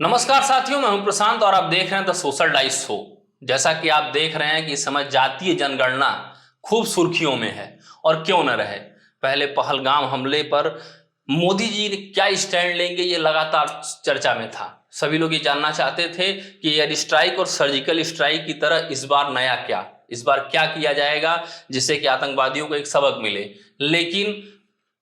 नमस्कार साथियों, मैं हूं प्रशांत और आप देख रहे हैं द सोशल डाइस शो। जैसा कि आप देख रहे हैं कि इस समय जातीय जनगणना खूब सुर्खियों में है और क्यों न रहे। पहले पहलगाम हमले पर मोदी जी ने क्या स्टैंड लेंगे ये लगातार चर्चा में था। सभी लोग ये जानना चाहते थे कि एयर स्ट्राइक और सर्जिकल स्ट्राइक की तरह इस बार नया क्या, इस बार क्या किया जाएगा जिससे कि आतंकवादियों को एक सबक मिले। लेकिन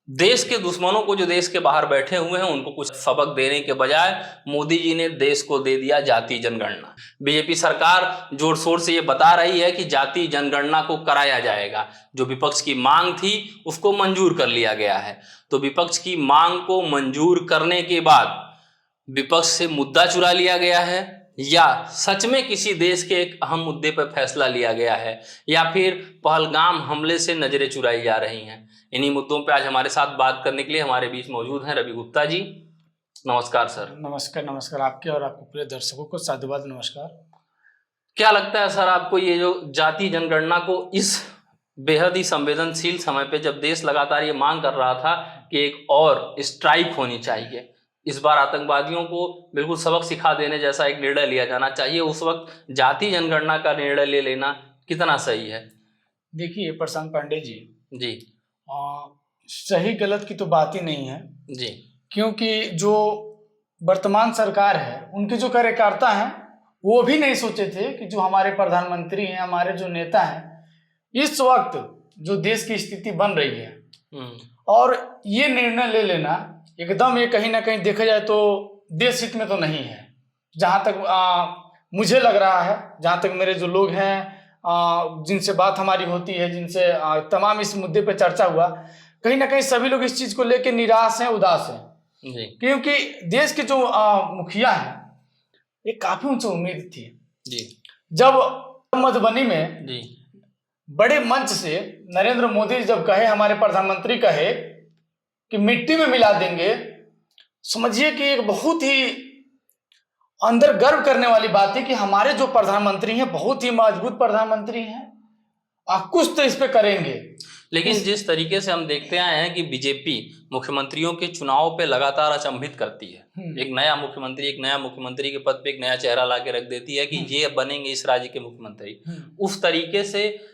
देश के दुश्मनों को, जो देश के बाहर बैठे हुए हैं, उनको कुछ सबक देने के बजाय मोदी जी ने देश को दे दिया जातीय जनगणना। बीजेपी सरकार जोर शोर से ये बता रही है कि जातीय जनगणना को कराया जाएगा। जो विपक्ष की मांग थी उसको मंजूर कर लिया गया है। तो विपक्ष की मांग को मंजूर करने के बाद विपक्ष से मुद्दा चुरा लिया गया है, या सच में किसी देश के एक अहम मुद्दे पर फैसला लिया गया है, या फिर पहलगाम हमले से नजरें चुराई जा रही हैं। इन्हीं मुद्दों पे आज हमारे साथ बात करने के लिए हमारे बीच मौजूद हैं रवि गुप्ता जी। नमस्कार सर। नमस्कार। नमस्कार आपके और आपके पूरे दर्शकों को साधुवाद नमस्कार। क्या लगता है सर आपको, ये जो जातीय जनगणना को इस बेहद ही संवेदनशील समय पे, जब देश लगातार ये मांग कर रहा था कि एक और स्ट्राइक होनी चाहिए, इस बार आतंकवादियों को बिल्कुल सबक सिखा देने जैसा एक निर्णय लिया जाना चाहिए, उस वक्त जातीय जनगणना का निर्णय ले लेना कितना सही है? देखिए प्रशांत पांडे जी, जी सही गलत की तो बात ही नहीं है जी। क्योंकि जो वर्तमान सरकार है, उनके जो कार्यकर्ता हैं वो भी नहीं सोचे थे कि जो हमारे प्रधानमंत्री हैं, हमारे जो नेता हैं, इस वक्त जो देश की स्थिति बन रही है और ये निर्णय ले लेना एकदम, ये कहीं ना कहीं देखा जाए तो देश हित में तो नहीं है। जहाँ तक मुझे लग रहा है, जहाँ तक मेरे जो लोग हैं, जिनसे बात हमारी होती है, जिनसे तमाम इस मुद्दे पे चर्चा हुआ, कहीं ना कहीं सभी लोग इस चीज को लेकर निराश हैं, उदास हैं जी। क्योंकि देश के जो मुखिया हैं, ये काफी उनसे उम्मीद थी जी। जब मधुबनी में जी। बड़े मंच से नरेंद्र मोदी जब कहे, हमारे प्रधानमंत्री कहे कि मिट्टी में मिला देंगे, समझिए कि एक बहुत ही अंदर गर्व करने वाली बात है कि हमारे जो प्रधानमंत्री हैं बहुत ही मजबूत प्रधानमंत्री हैं, कुछ तो इस पे करेंगे। लेकिन जिस तरीके से हम देखते आए हैं कि बीजेपी मुख्यमंत्रियों के चुनाव पे लगातार अचंभित करती है, एक नया मुख्यमंत्री के पद पे एक नया चेहरा ला के रख देती है कि ये बनेंगे इस राज्य के मुख्यमंत्री। उस तरीके से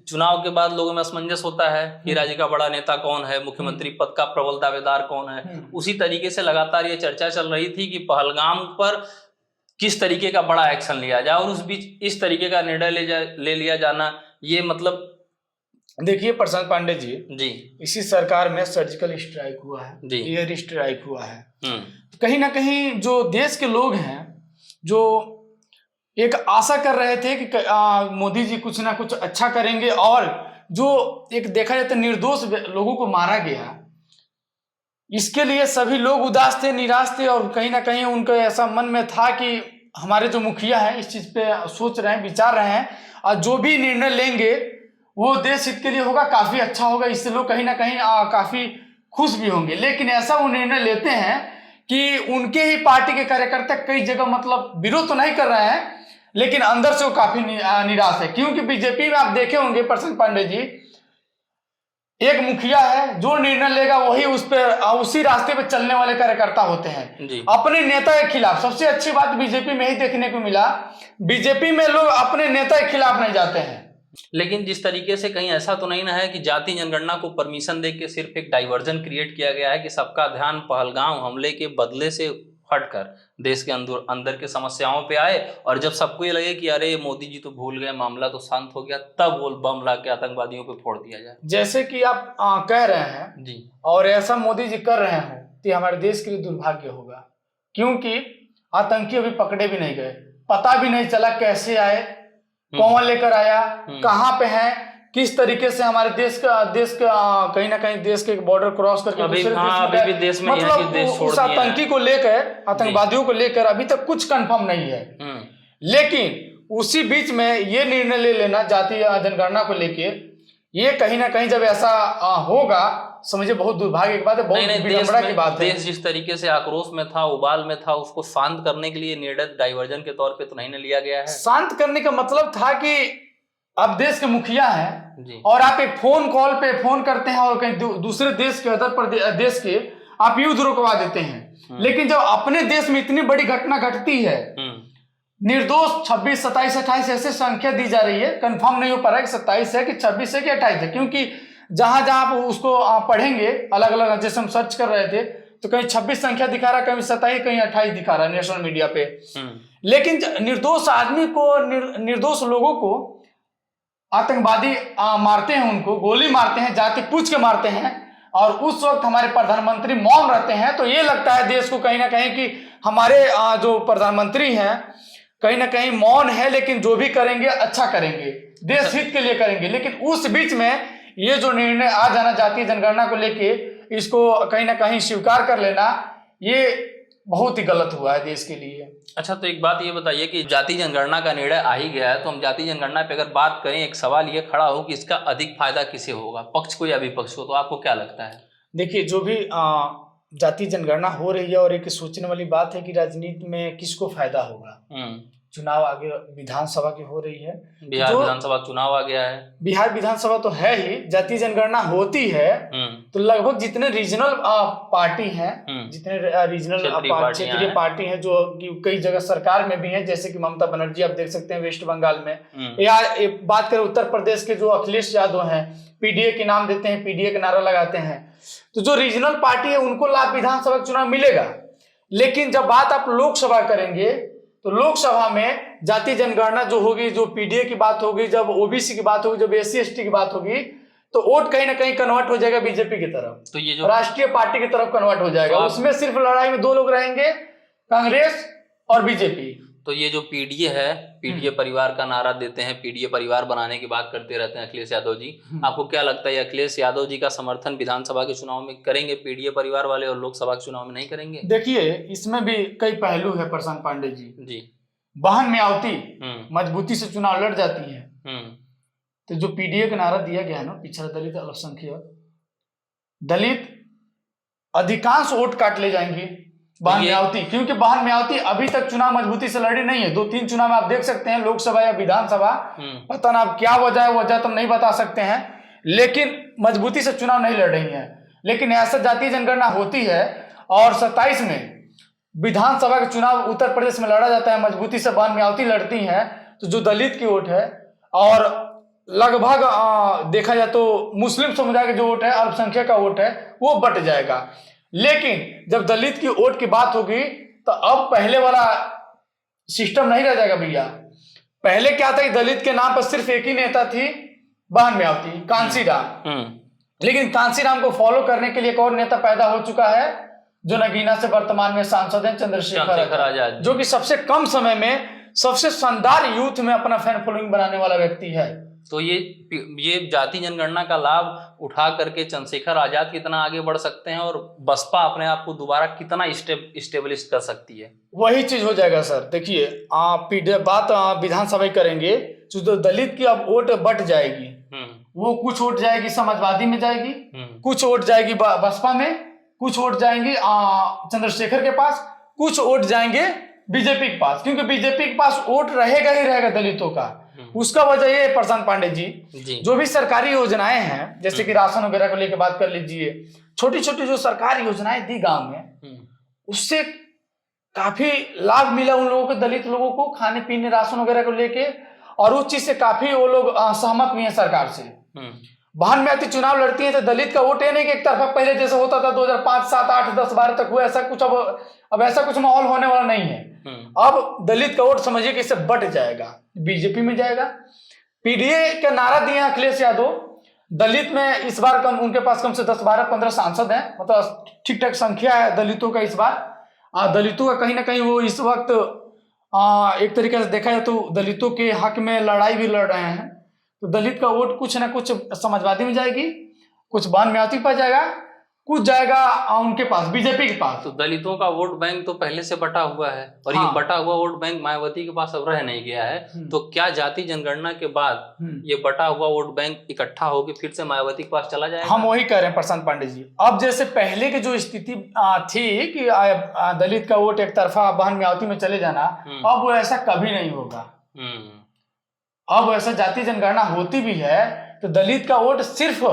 चुनाव के बाद लोगों में असमंजस होता है कि राज्य का बड़ा नेता कौन है, मुख्यमंत्री पद का प्रबल दावेदार कौन है। उसी तरीके से लगातार ये चर्चा चल रही थी कि पहलगाम पर किस तरीके का बड़ा एक्शन लिया जाए, और उस बीच इस तरीके का निर्णय ले लिया जाना, ये मतलब। देखिए प्रशांत पांडे जी, इसी सरकार में सर्जिकल स्ट्राइक हुआ है, एयर स्ट्राइक हुआ है। कहीं ना कहीं जो देश के लोग हैं, जो एक आशा कर रहे थे कि मोदी जी कुछ ना कुछ अच्छा करेंगे, और जो एक देखा जाए तो निर्दोष लोगों को मारा गया, इसके लिए सभी लोग उदास थे, निराश थे, और कहीं ना कहीं उनका ऐसा मन में था कि हमारे जो मुखिया हैं इस चीज पे सोच रहे हैं, विचार रहे हैं, और जो भी निर्णय लेंगे वो देश हित के लिए होगा, काफी अच्छा होगा, इससे लोग कहीं ना कहीं काफी खुश भी होंगे। लेकिन ऐसा वो निर्णय लेते हैं कि उनके ही पार्टी के कार्यकर्ता कई जगह मतलब विरोध तो नहीं कर रहे हैं, लेकिन अंदर से वो काफी निराश है। क्योंकि बीजेपी में आप देखे होंगे प्रशांत पांडे जी, एक मुखिया है, जो निर्णय लेगा वही उसी रास्ते पे चलने वाले कार्यकर्ता होते हैं अपने नेता के खिलाफ। सबसे अच्छी बात बीजेपी में ही देखने को मिला, बीजेपी में लोग अपने नेता के खिलाफ नहीं जाते हैं। लेकिन जिस तरीके से कहीं ऐसा तो नहीं ना है कि जातीय जनगणना को परमिशन दे के सिर्फ एक डाइवर्जन क्रिएट किया गया है कि सबका ध्यान पहलगाम हमले के बदले से हटकर देश के अंदर के समस्याओं पे आए, और जब सबको ये लगे कि अरे मोदी जी तो भूल गए, मामला तो शांत हो गया, तब वो बम ला के आतंकवादियों पे फोड़ दिया जाए, जैसे कि आप कह रहे हैं जी। और ऐसा मोदी जी कर रहे हो तो हमारे देश के लिए दुर्भाग्य होगा, क्योंकि आतंकी अभी पकड़े भी नहीं गए, पता भी नहीं चला कैसे आए, कौन लेकर आया, कहाँ पे है, किस तरीके से हमारे देश का कहीं ना कहीं देश के बॉर्डर क्रॉस करके दूसरे देश में मतलब उस आतंकी को लेकर, आतंकवादियों को लेकर अभी तक कुछ कंफर्म नहीं है। लेकिन उसी बीच में ये निर्णय ले लेना जातीय जनगणना को लेके, ये कहीं ना कहीं जब ऐसा होगा, समझिए बहुत दुर्भाग्य की बात है, बहुत विडंबना की बात है। देश जिस तरीके से आक्रोश में था, उबाल में था, उसको शांत करने के लिए निर्णय डाइवर्जन के तौर पे तो नहीं लिया गया है। शांत करने का मतलब था कि आप देश के मुखिया हैं और आप एक फोन कॉल पे फोन करते हैं और कहीं दूसरे देश के, अदर प्रदेश के आप युद्ध रुकवा देते हैं। लेकिन जब अपने देश में इतनी बड़ी घटना घटती है, निर्दोष 26, 27, 28 ऐसे संख्या दी जा रही है, कंफर्म नहीं हो पा रहा है कि 27 है कि 26 है कि 28 है, क्योंकि जहां जहां आप उसको पढ़ेंगे अलग अलग, जैसे हम सर्च कर रहे थे तो कहीं 26 संख्या दिखा रहा है, कहीं 27, कहीं 28 दिखा रहा है नेशनल मीडिया पे। लेकिन निर्दोष आदमी को, निर्दोष लोगों को आतंकवादी मारते हैं, उनको गोली मारते हैं, जाति पूछ के मारते हैं, और उस वक्त हमारे प्रधानमंत्री मौन रहते हैं। तो ये लगता है देश को कहीं ना कहीं कि हमारे जो प्रधानमंत्री हैं कहीं ना कहीं मौन है, लेकिन जो भी करेंगे अच्छा करेंगे, देश हित के लिए करेंगे। लेकिन उस बीच में ये जो निर्णय आ जाना जातीय जनगणना को लेके, इसको कहीं ना कहीं स्वीकार कर लेना, ये बहुत ही गलत हुआ है देश के लिए। अच्छा, तो एक बात ये बताइए कि जातीय जनगणना का निर्णय आ ही गया है, तो हम जातीय जनगणना पे अगर बात करें, एक सवाल ये खड़ा हो कि इसका अधिक फायदा किसे होगा, पक्ष को या विपक्ष को, तो आपको क्या लगता है? देखिए, जो भी जातीय जनगणना हो रही है, और एक सोचने वाली बात है कि राजनीति में किसको फायदा होगा। चुनाव आगे विधानसभा की हो रही है, बिहार विधानसभा चुनाव आ गया है, बिहार विधानसभा तो है ही, जातीय जनगणना होती है तो लगभग जितने रीजनल पार्टी हैं, जितने रीजनल क्षेत्रीय पार्टी हैं, जो कि कई जगह सरकार में भी हैं, जैसे कि ममता बनर्जी आप देख सकते हैं वेस्ट बंगाल में, या बात करें उत्तर प्रदेश के जो अखिलेश यादव हैं, पीडीए के नाम देते हैं, पीडीए का नारा लगाते हैं। तो जो रीजनल पार्टी है उनको लाभ विधानसभा चुनाव मिलेगा। लेकिन जब बात आप लोकसभा करेंगे तो लोकसभा में जातीय जनगणना जो होगी, जो पीडीए की बात होगी, जब ओबीसी की बात होगी, जब एससी एसटी की बात होगी, तो वोट कहीं ना कहीं कन्वर्ट हो जाएगा बीजेपी की तरफ, तो ये जो राष्ट्रीय पार्टी की तरफ कन्वर्ट हो जाएगा। उसमें सिर्फ लड़ाई में दो लोग रहेंगे, कांग्रेस और बीजेपी। तो ये जो पीडीए है, पीडीए परिवार का नारा देते हैं, पीडीए परिवार बनाने की बात करते रहते हैं अखिलेश यादव जी, आपको क्या लगता है अखिलेश यादव जी का समर्थन विधानसभा के चुनाव में करेंगे पीडीए परिवार वाले, और लोकसभा के चुनाव में नहीं करेंगे? देखिए, इसमें भी कई पहलू है प्रशांत पांडे जी। बहन मायावती मजबूती से चुनाव लड़ जाती है, तो जो पीडीए का नारा दिया गया है ना, पिछड़ा दलित अल्पसंख्यक, दलित अधिकांश वोट काट ले जाएंगे बहन मायावती, क्योंकि बहन मायावती अभी तक चुनाव मजबूती से लड़ी नहीं है। 2-3 चुनाव में आप देख सकते हैं, लोकसभा या विधानसभा, पता ना अब क्या वजह है, वजह तो नहीं बता सकते हैं, लेकिन मजबूती से चुनाव नहीं लड़ रही है। लेकिन ऐसा जातीय जनगणना होती है और 27 में विधानसभा का चुनाव उत्तर प्रदेश में लड़ा जाता है, मजबूती से बहन मायावती लड़ती हैं, तो जो दलित की वोट है, और लगभग देखा जाए तो मुस्लिम समुदाय का जो वोट है, अल्पसंख्यक का वोट है, वो बट जाएगा। लेकिन जब दलित की वोट की बात होगी तो अब पहले वाला सिस्टम नहीं रह जाएगा भैया। पहले क्या था कि दलित के नाम पर सिर्फ एक ही नेता थी, बहन मायावती, कांसीराम। लेकिन कांसीराम को फॉलो करने के लिए एक और नेता पैदा हो चुका है, जो नगीना से वर्तमान में सांसद हैं, चंद्रशेखर आजाद, जो कि सबसे कम समय में सबसे शानदार यूथ में अपना फैन फॉलोइंग बनाने वाला व्यक्ति है। तो ये जाति जनगणना का लाभ उठा करके चंद्रशेखर आजाद कितना आगे बढ़ सकते हैं, और बसपा अपने आप को दोबारा कितना स्टेबलिश कर सकती है? वही चीज हो जाएगा सर। देखिए, बात विधानसभा करेंगे, जो दलित की अब वोट बट जाएगी, वो कुछ वोट जाएगी समाजवादी में जाएगी, कुछ वोट जाएगी बसपा में, कुछ वोट जाएंगे चंद्रशेखर के पास, कुछ वोट जाएंगे बीजेपी के पास, क्योंकि बीजेपी के पास वोट रहेगा ही रहेगा दलितों का। उसका वजह ये है प्रशांत पांडे जी, जो भी सरकारी योजनाएं हैं, जैसे कि राशन वगैरह को लेकर बात कर लीजिए, छोटी छोटी जो सरकारी योजनाएं दी गांव में, उससे काफी लाभ मिला उन लोगों को, दलित लोगों को, खाने पीने राशन वगैरह को लेके, और उस चीज से काफी वो लोग सहमत भी हैं सरकार से। बहन मायावती चुनाव लड़ती है तो दलित का वोट ये नहीं कि एक तरफा पहले जैसे होता था 2005, 7, 8, 10, 12 तक हुआ, ऐसा कुछ अब ऐसा कुछ माहौल होने वाला नहीं है। अब दलित का वोट समझिए कि इससे बट जाएगा, बीजेपी में जाएगा। पीडीए का नारा दिए अखिलेश यादव, दलित में इस बार कम, उनके पास कम से 10, 12, 15 सांसद हैं, मतलब ठीक ठाक संख्या है दलितों का इस बार। दलितों का कहीं ना कहीं वो इस वक्त एक तरीके से देखा जाए तो दलितों के हक में लड़ाई भी लड़ रहे हैं। तो दलित का वोट कुछ ना कुछ समाजवादी में जाएगी, कुछ बहन मायावती पर जाएगा, कुछ जाएगा उनके पास, बीजेपी के पास। तो दलितों का वोट बैंक तो पहले से बटा हुआ है, और ये बटा हुआ वोट बैंक मायावती के पास अब रह नहीं गया है। तो क्या जाति जनगणना के बाद ये बटा हुआ वोट बैंक इकट्ठा होकर फिर से मायावती के पास चला जाएगा? हम वही कह रहे हैं प्रशांत पांडे जी। अब जैसे पहले की जो स्थिति थी कि दलित का वोट एक तरफा बहन मायावती में चले जाना, अब वो ऐसा कभी नहीं होगा। अब ऐसा जाति जनगणना होती भी है तो दलित का वोट सिर्फ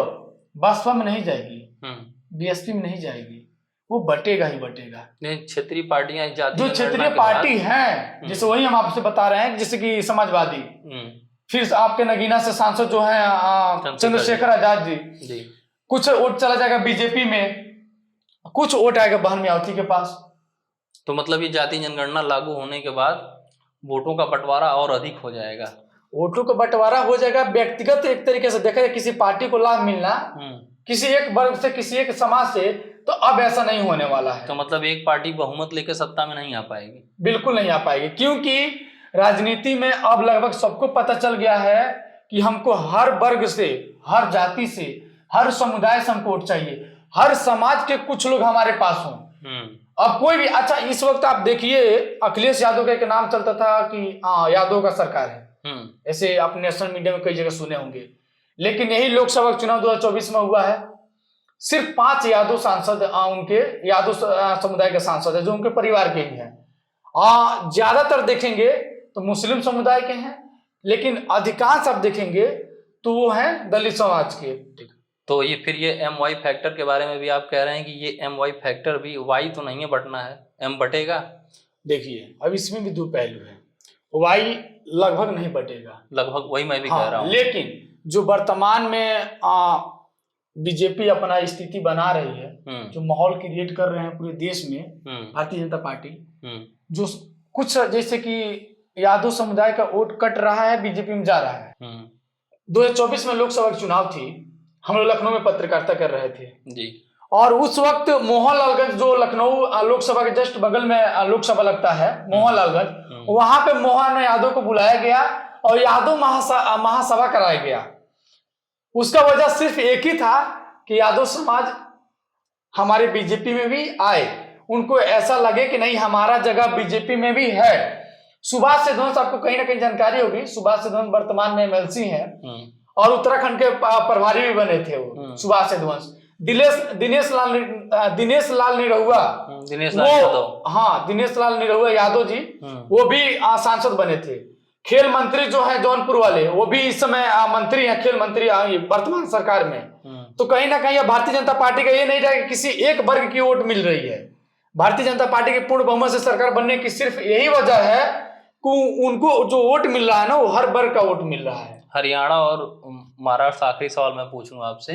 बसपा में नहीं जाएगी, बीएसपी में नहीं जाएगी, वो बटेगा ही बटेगा। क्षेत्रीय पार्टियां जो क्षेत्रीय पार्टी हैं, जैसे वही हम आपसे बता रहे हैं, जैसे कि समाजवादी, फिर आपके नगीना से सांसद जो है चंद्रशेखर आजाद जी, कुछ वोट चला जाएगा बीजेपी में, कुछ वोट आएगा बहन मियावती के पास। तो मतलब ये जाति जनगणना लागू होने के बाद वोटों का बंटवारा और अधिक हो जाएगा। वोटों का बंटवारा हो जाएगा, व्यक्तिगत एक तरीके से देखा जाए किसी पार्टी को लाभ मिलना किसी एक वर्ग से, किसी एक समाज से, तो अब ऐसा नहीं होने वाला है। तो मतलब एक पार्टी बहुमत लेकर सत्ता में नहीं आ पाएगी? बिल्कुल नहीं आ पाएगी, क्योंकि राजनीति में अब लगभग सबको पता चल गया है कि हमको हर वर्ग से, हर जाति से, हर समुदाय से हमको वोट चाहिए, हर समाज के कुछ लोग हमारे पास हों। अब कोई भी, अच्छा इस वक्त आप देखिए अखिलेश यादव का एक नाम चलता था कि यादव का सरकार है, ऐसे आप नेशनल मीडिया में कई जगह सुने होंगे, लेकिन यही लोकसभा चुनाव 2024 में हुआ है, सिर्फ 5 यादव सांसद उनके यादव समुदाय के सांसद है, जो उनके परिवार के ही हैं। ज्यादातर देखेंगे तो मुस्लिम समुदाय के हैं, लेकिन अधिकांश आप देखेंगे तो वो हैं दलित समाज के। तो ये फिर ये MY फैक्टर के बारे में भी आप कह रहे हैं कि ये MY फैक्टर भी, Y तो नहीं है बटना है, M बटेगा? देखिए अब इसमें भी 2 पहलू है, Y लगभग नहीं बटेगा, लगभग वही मैं भी कह रहा हूँ। लेकिन जो वर्तमान में बीजेपी अपना स्थिति बना रही है, जो माहौल क्रिएट कर रहे हैं पूरे देश में भारतीय जनता पार्टी, जो कुछ जैसे कि यादव समुदाय का वोट कट रहा है, बीजेपी में जा रहा है। 2024 में लोकसभा की चुनाव थी, हम लोग लखनऊ में पत्रकारिता कर रहे थे जी, और उस वक्त मोहनलालगंज, जो लखनऊ लोकसभा के जस्ट बगल में लोकसभा लगता है, मोहनलालगंज, वहां पे मोहन यादव को बुलाया गया और यादव महासभा कराया गया। उसका वजह सिर्फ एक ही था कि यादव समाज हमारे बीजेपी में भी आए, उनको ऐसा लगे कि नहीं हमारा जगह बीजेपी में भी है। सुभाष सिद्धवंश, आपको कहीं ना कहीं जानकारी होगी, सुभाष सिद्धवंश वर्तमान में MLC हैं और उत्तराखंड के प्रभारी भी बने थे वो सुभाष सिद्धवंश। दिनेश लाल निरहुआ, दिनेश लाल निरहुआ यादव जी, वो भी सांसद बने थे। खेल मंत्री जो है जौनपुर वाले, वो भी इस समय मंत्री हैं, खेल मंत्री वर्तमान सरकार में। तो कहीं ना कहीं भारतीय जनता पार्टी का ये नहीं रहा कि किसी एक वर्ग की वोट मिल रही है। भारतीय जनता पार्टी के पूर्ण बहुमत से सरकार बनने की सिर्फ यही वजह है कि उनको जो वोट मिल रहा है ना, वो हर वर्ग का वोट मिल रहा है। हरियाणा और महाराष्ट्र, आखिरी सवाल मैं पूछूंगा आपसे,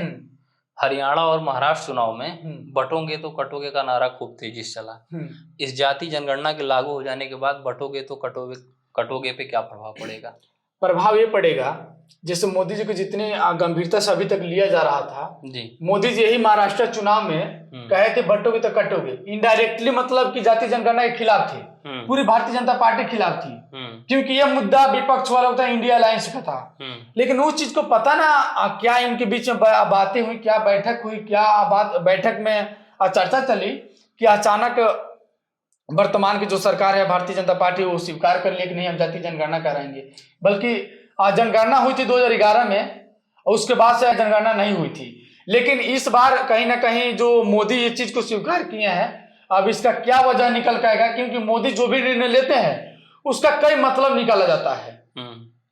हरियाणा और महाराष्ट्र चुनाव में बटोगे तो कटोगे का नारा खूब तेजी से चला। इस जाति जनगणना के लागू हो जाने के बाद बटोगे तो कटोगे पे क्या प्रभाव पड़ेगा? प्रभाव ये पड़ेगा, जैसे मोदी जी को जितनी गंभीरता से अभी तक लिया जा रहा था जी, मोदी जी यही महाराष्ट्र चुनाव में कहे थे बटोगे तो कटोगे, इनडायरेक्टली मतलब कि जाति जनगणना के खिलाफ थे, पूरी भारतीय जनता पार्टी के खिलाफ थी, क्योंकि यह मुद्दा विपक्ष वाला होता है, इंडिया अलायंस का था। लेकिन उस चीज को पता ना क्या इनके बीच में बातें हुई, क्या बैठक हुई, क्या बैठक में चर्चा चली कि अचानक वर्तमान की जो सरकार है भारतीय जनता पार्टी, वो स्वीकार कर लिया कि नहीं हम जाति जनगणना कराएंगे। बल्कि जनगणना हुई थी 2011 में और उसके बाद से जनगणना नहीं हुई थी। लेकिन इस बार कहीं ना कहीं जो मोदी ये चीज को स्वीकार किए हैं, अब इसका क्या वजह निकल के आएगा, क्योंकि मोदी जो भी निर्णय लेते हैं उसका कई मतलब निकाला जाता है,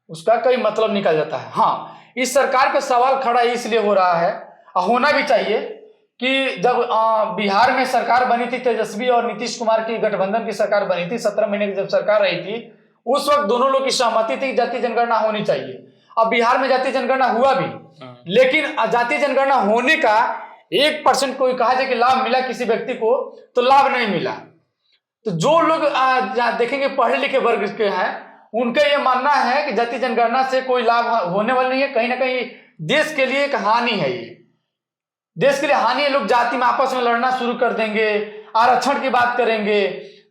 उसका कई मतलब निकल जाता है। हाँ, इस सरकार पे सवाल खड़ा इसलिए हो रहा है, होना भी चाहिए, कि जब बिहार में सरकार बनी थी, तेजस्वी और नीतीश कुमार की गठबंधन की सरकार बनी थी, 17 महीने की जब सरकार रही थी, उस वक्त दोनों लोग की सहमति थी कि जातीय जनगणना होनी चाहिए। अब बिहार में जातीय जनगणना हुआ भी, लेकिन जातीय जनगणना होने का 1% कोई कहा जाए कि लाभ मिला किसी व्यक्ति को, तो लाभ नहीं मिला। तो जो लोग देखेंगे पढ़े लिखे वर्ग के हैं, उनका ये मानना है कि जातीय जनगणना से कोई लाभ होने वाला नहीं है, कहीं ना कहीं देश के लिए एक हानि है, ये देश के लिए हानि है। लोग जाति में आपस में लड़ना शुरू कर देंगे, आरक्षण की बात करेंगे,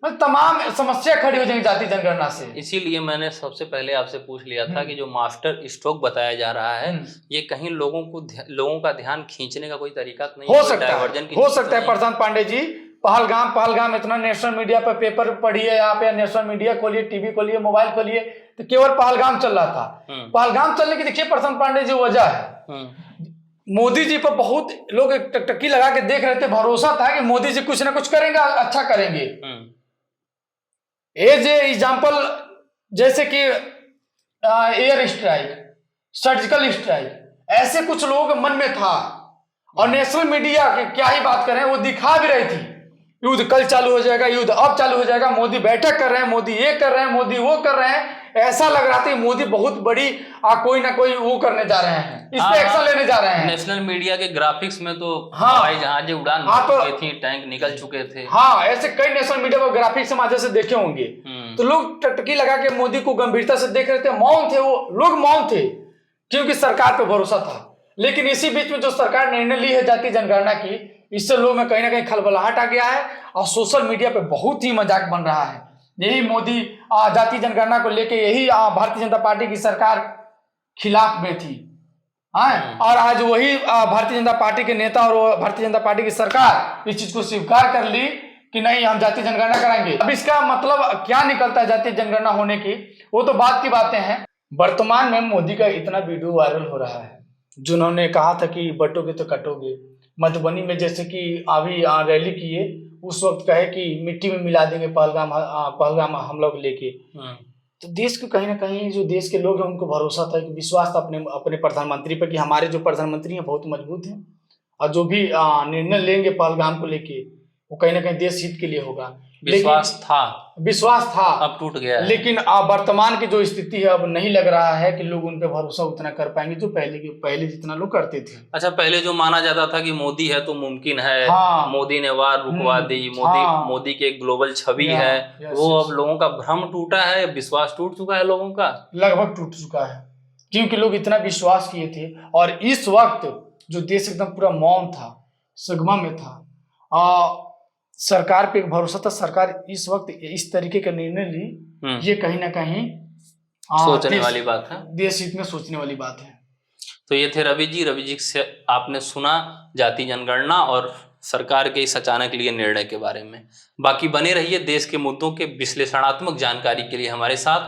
मतलब तमाम समस्या खड़ी हो जाएंगी जाति जनगणना से। इसीलिए मैंने सबसे पहले आपसे पूछ लिया था कि जो मास्टर स्ट्रोक बताया जा रहा है, ये कहीं लोगों का ध्यान खींचने का कोई तरीका तो नहीं हो सकता है प्रशांत पांडे जी। पहलगाम इतना नेशनल मीडिया पर पेपर पढ़िए आप, या नेशनल मीडिया खोलिए, टीवी खोलिए, मोबाइल खोलिए, तो केवल पहलगाम चल रहा था। पहलगाम चलने की देखिए प्रशांत पांडे जी वजह है, मोदी जी पर बहुत लोग टकटकी लगा के देख रहे थे, भरोसा था कि मोदी जी कुछ ना कुछ करेंगे, अच्छा करेंगे। एज एग्जाम्पल, जैसे कि एयर स्ट्राइक, सर्जिकल स्ट्राइक, ऐसे कुछ लोग मन में था, और नेशनल मीडिया क्या ही बात करें, वो दिखा भी रही थी युद्ध कल चालू हो जाएगा, युद्ध अब चालू हो जाएगा, मोदी बैठक कर रहे हैं, मोदी ये कर रहे हैं, मोदी वो कर रहे हैं। ऐसा लग रहा था मोदी बहुत बड़ी कोई ना कोई वो करने जा रहे हैं, इस पे एक्शन लेने जा रहे हैं। नेशनल मीडिया के ग्राफिक्स में तो हाँ, हवाई जहाजें उड़ान भर चुकी थी, टैंक निकल चुके थे। हाँ, ऐसे कई नेशनल मीडिया पर ग्राफिक्स के माध्यम से देखे होंगे। तो लोग टकटकी लगा के मोदी को गंभीरता से देख रहे थे, मौन थे, वो लोग मौन थे क्योंकि सरकार पे भरोसा था। लेकिन इसी बीच में जो सरकार निर्णय ली है जातीय जनगणना की, इससे लोगों में कहीं ना कहीं खलबलाहट आ गया है और सोशल मीडिया पे बहुत ही मजाक बन रहा है। यही मोदी जातीय जनगणना को लेके यही भारतीय जनता पार्टी की सरकार खिलाफ में थी, और आज वही भारतीय जनता पार्टी के नेता और भारतीय जनता पार्टी की सरकार इस चीज को स्वीकार कर ली कि नहीं, हम जातीय जनगणना कराएंगे। अब इसका मतलब क्या निकलता है जातीय जनगणना होने की, वो तो बात की बातें हैं। वर्तमान में मोदी का इतना वीडियो वायरल हो रहा है, जिन्होंने कहा था कि बटोगे तो कटोगे। मधुबनी में जैसे कि अभी रैली किए, उस वक्त कहे कि मिट्टी में मिला देंगे पहलगाम हम लोग लेके। तो देश को कहीं ना कहीं जो देश के लोग हैं उनको भरोसा था, कि विश्वास था अपने प्रधानमंत्री पर कि हमारे जो प्रधानमंत्री हैं बहुत मजबूत हैं और जो भी निर्णय लेंगे पहलगाम को लेके वो कहीं ना कहीं देश हित के लिए होगा। विश्वास था, अब टूट गया है। लेकिन वर्तमान की जो स्थिति है, अब नहीं लग रहा है कि लोग उन पे भरोसा उतना कर पाएंगे जो पहले जितना लोग करते थे। अच्छा, पहले जो माना जाता था कि मोदी है तो मुमकिन है, मोदी ने वार रुकवा दी, मोदी की एक ग्लोबल छवि है, वो अब लोगों का भ्रम टूटा है, विश्वास टूट चुका है लोगों का, लगभग टूट चुका है, क्योंकि लोग इतना विश्वास किए थे। और इस वक्त जो देश एकदम पूरा मौन था, सदमा में था, सरकार पे एक भरोसा था। सरकार इस वक्त इस तरीके का निर्णय ली, ये कहीं ना कहीं सोचने वाली बात है, देश हित में सोचने वाली बात है। तो ये थे रवि जी से आपने सुना जातीय जनगणना और सरकार के इस अचानक लिए निर्णय के बारे में। बाकी बने रहिए देश के मुद्दों के विश्लेषणात्मक जानकारी के लिए हमारे साथ।